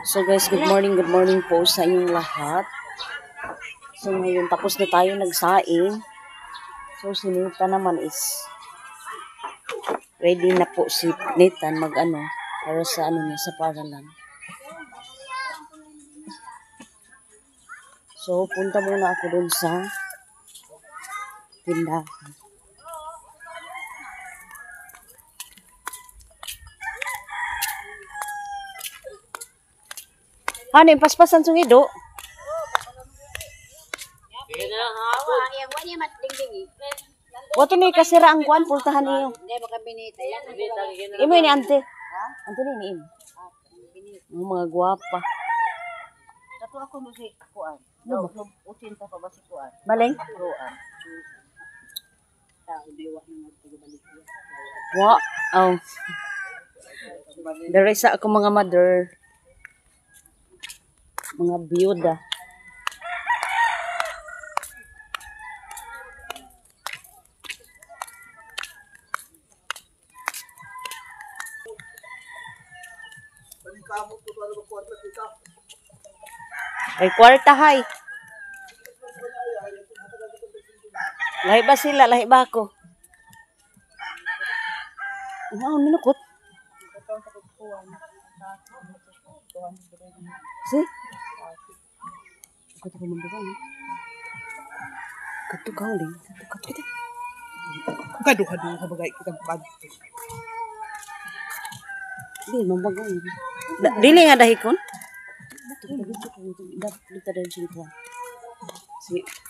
So guys, good morning po sa inyong lahat. So ngayon tapos na tayo nagsaing. So si Nita naman is ready na po si Nathan para sa niya sa paralan. So punta muna ako dun sa tindahan. Ano yung paspasan sung ido? Wato ni kasira ang kuan, pultahan niyo. Imo ni ante. Ante ni im. Ang mga gwapa. Kato ako mo si kuan. No, usin pa ba si kuan? Maling? Kuan. Tao diwa ng pagbalik. Wa. Oh. Dari sa ako mga mother. Mga biyuda. Ay, kwarta hay. Lahi ba sila? Lahi ba ako? Ano, minukot? Si? Kato ka mambagan. Kato ka uling. Kato kita. Kadu-kadu ka bagay kita pag. Di, mambagan. Dili nga dahikon? Dito din siya ko.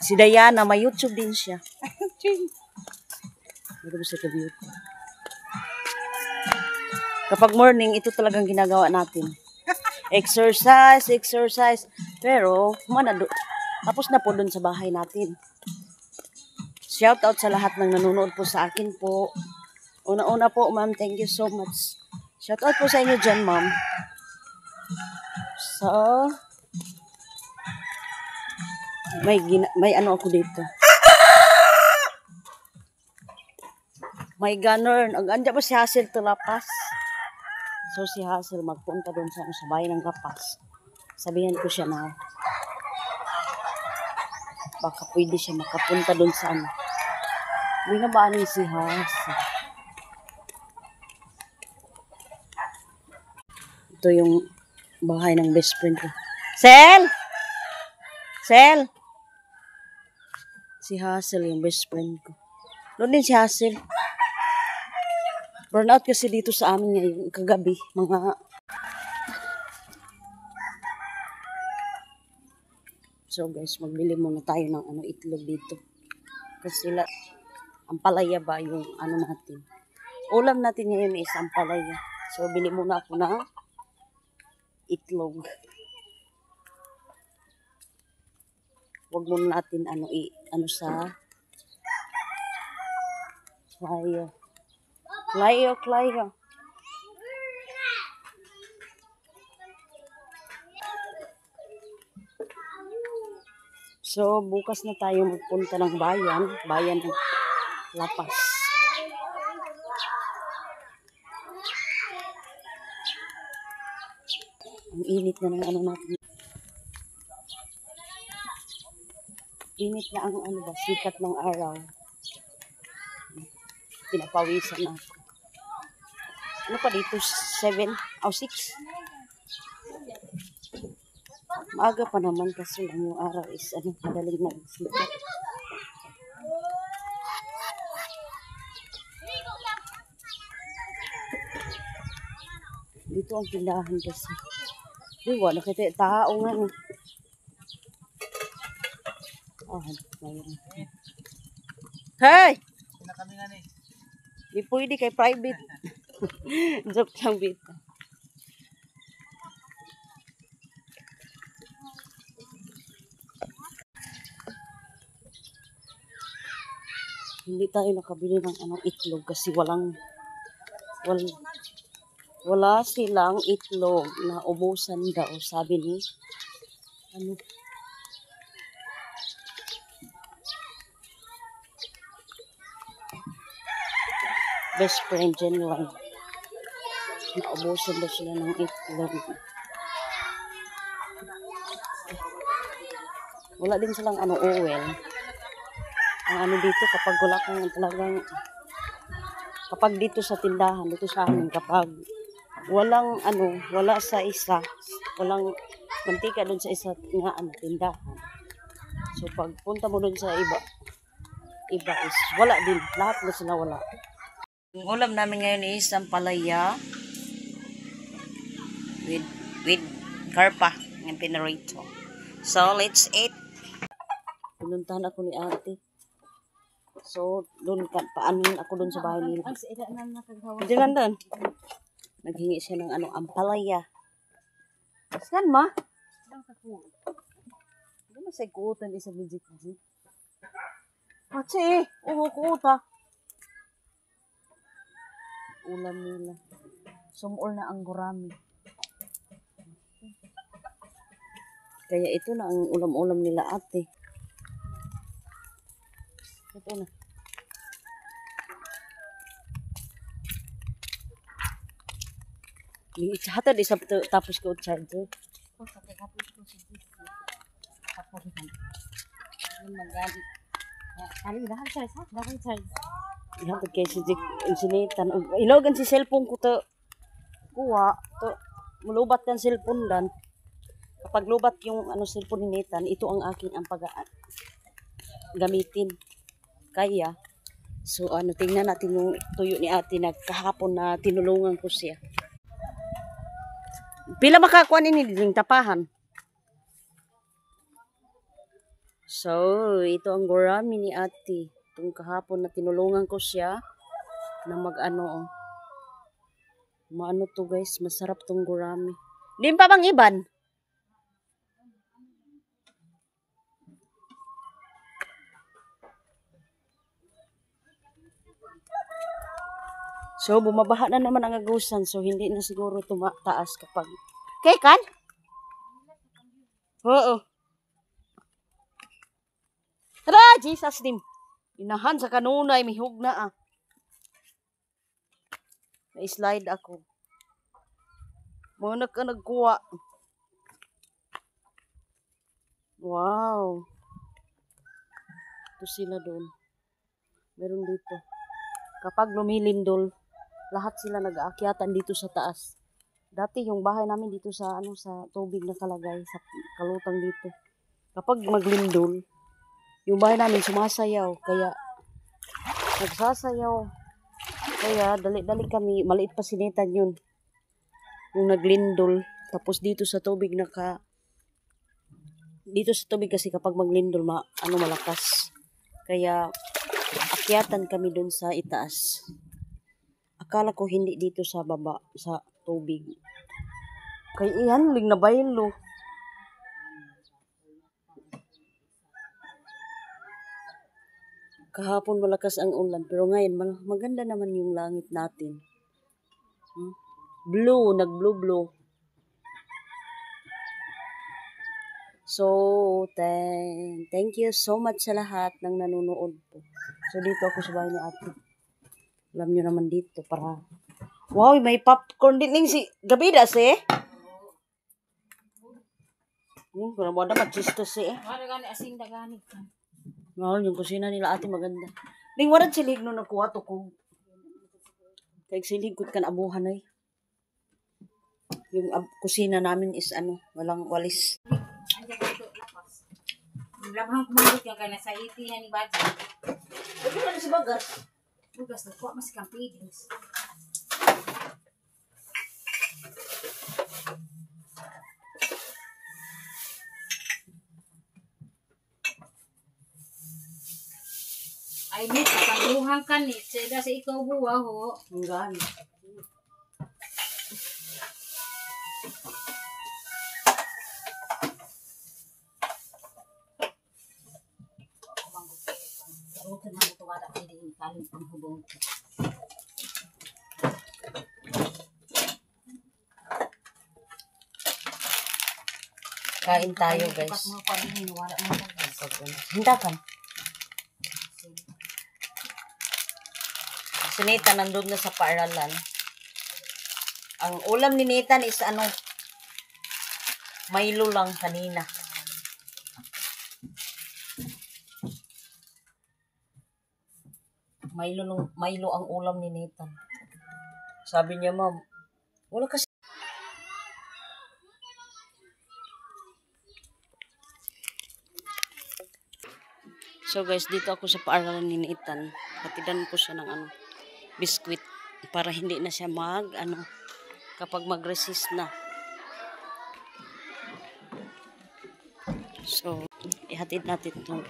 Si Diana, may YouTube din siya. Ito ba siya ka-view? Kapag morning, ito talagang ginagawa natin. Exercise. Pero, tapos na po dun sa bahay natin. Shout out sa lahat ng nanonood po sa akin po. Una-una po, ma'am, thank you so much. Shout out po sa inyo dyan, ma'am. So, may ano ako dito. May gunner. Andyan pa si Hazel Tulapas. So, si Hazel magpunta doon sa bayan ng Kapas. Sabihan ko siya na baka pwede siya makapunta doon sa ano. Hindi na ba ano si Hazel? Ito yung bahay ng best friend ko. Sel! Si Hazel yung best friend ko. Doon din si Hazel. Burnout kasi dito sa amin ngayon kagabi. So guys, magbili muna tayo ng itlog dito. Kasi ang palaya ba yung natin. Ulam natin ngayon is ang palaya. So bili muna ako ng itlog. Huwag muna natin sa Clayo. So bukas na tayo magpunta ng bayan ng Lapas. Ang init na ng natin. Init na ang sikat ng araw. Pinapawisan na ako. Ano pa dito? 7 o 6? Maaga pa naman kasi lang yung araw is madaling nagsikat. Dito ang tindahan kasi. Diba, nakita tao nga. Mayroon. Hey! Di pwede kay private. Joke lang bita. Hindi tayo nakabili ng itlog kasi wala silang itlog na ubusan daw, sabi ni best friend dyan lang. Naubusan na sila ng itlog. Wala din silang oil. Ang dito kapag wala kang talagang kapag dito sa tindahan, dito sa amin kapag walang wala sa isa, walang mantika doon sa isa nga tindahan. So pag punta mo doon sa iba is wala din, lahat na sila wala. Ang ulam namin ngayon is ang palaya with karpa ng pinarito. So let's eat. Pinuntahan ako ni ate. So, doon paanin ako doon sa bahay nila. Hindi nandun. Naghingi siya ng ampalaya. Saan ma? Hindi mo sa ikuutan isa bijik. Kasi, kuuta. Ulam nila. Sumol na ang gurami. Kaya ito na ang ulam-ulam nila ate. Ito na. Hatad isa tapos ko charger. Hatad kay si Jik insinitan. Ilogan si cellphone ko to. Kuha to. Mulubat kan cellphone dan. Kapag lubat yung cellphone ni Nathan, ito ang akin ang gamitin. Kaya, so tingnan natin yung tuyo ni ate na kahapon na tinulungan ko siya. Pila makakuha ni din tapahan. So, ito ang gurami ni ate. Itong kahapon na tinulungan ko siya na maano to guys, masarap tong gurami. Din pa bang iban? So, bumabaha na naman ang agusan. So, hindi na siguro tumataas kapag... Kay kan? Oo. Tara, Jesus dim. Inahan sa kanunay, mihug na Na-slide ako. Muna ka nagkuha. Wow. Ito sila doon. Meron dito. Kapag lumilindol, lahat sila nag-aakyatan dito sa taas. Dati yung bahay namin dito sa sa tubig na kalagay sa kalutang dito. Kapag maglindol, yung bahay namin sumasayaw, kaya nagsasayaw. Kaya dali-dali kami, maliit pa sinitan yun. Yung naglindol, tapos dito sa tubig dito sa tubig kasi kapag maglindol malakas. Kaya akyatan kami dun sa itaas. Akala ko hindi dito sa baba, sa tubig. Kaya iyan, ling na baylo. Kahapon malakas ang ulan, pero ngayon maganda naman yung langit natin. Blue, nag-blue. So, thank you so much sa lahat ng nanonood po. So, dito ako sa bahay ni ate. Alam nyo naman dito para... Wow, may popcorn din si Gabidas Kung mo na machistos Asing dagani. Yung kusina nila ate maganda. Ning warad silig no nakuha to ko. Kay silig kut kan abuhan ay. Yung kusina namin is walang walis. Labang kumulot yung kana sa itihan ni Baji. Ito na si Bagas. Bugas na kuha mas kampidins. Ay, may kapaluhan ka ni. Sada sa ikaw buwa ho. Ang gani. Ito na ito wala pwede yung kaling panghubong. Kain tayo guys. Hintakan. Si Nathan nandun na sa paaralan. Ang ulam ni Nathan is Milo lang kanina. Milo ang ulam ni Nathan. Sabi niya, ma'am, wala kasi. So guys, dito ako sa paaralan ni Nathan. Hatidan ko siya ng biskwit para hindi na siya kapag mag-resist na. So, ihatid natin itong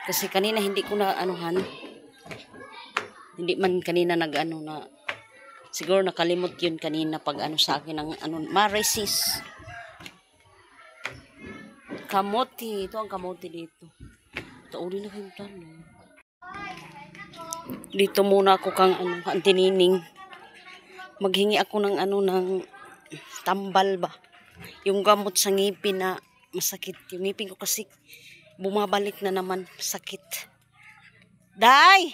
Kasi kanina hindi ko na hindi man kanina na siguro nakalimot yun kanina pag sa akin ng ma-resist. Kamote, ito ang kamote dito. Tauri na kayong tanong. Dito muna ako kang antinining. Maghingi ako ng ng tambal ba. Yung gamot sa ngipin na masakit. Yung ngipin ko kasi bumabalik na naman sakit. Day!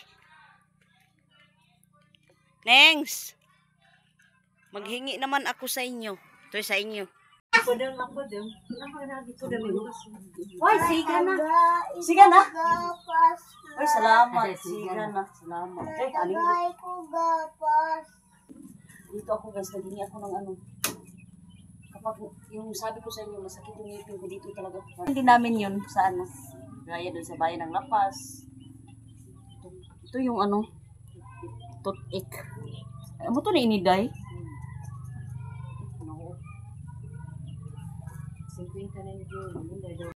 Nengs! Maghingi naman ako sa inyo. Ito sa inyo. Why, siga na. Siga na? Ay, salamat. Siga na. Salamat. Dito ako guys, naghingi ako ng kapag yung sabi ko sa inyo, masakit yung ngipin ko dito talaga. Hindi namin yun sa gaya doon sa bayan ng Lapas. Ito yung toothache. Ano to na iniday? 50 na yun.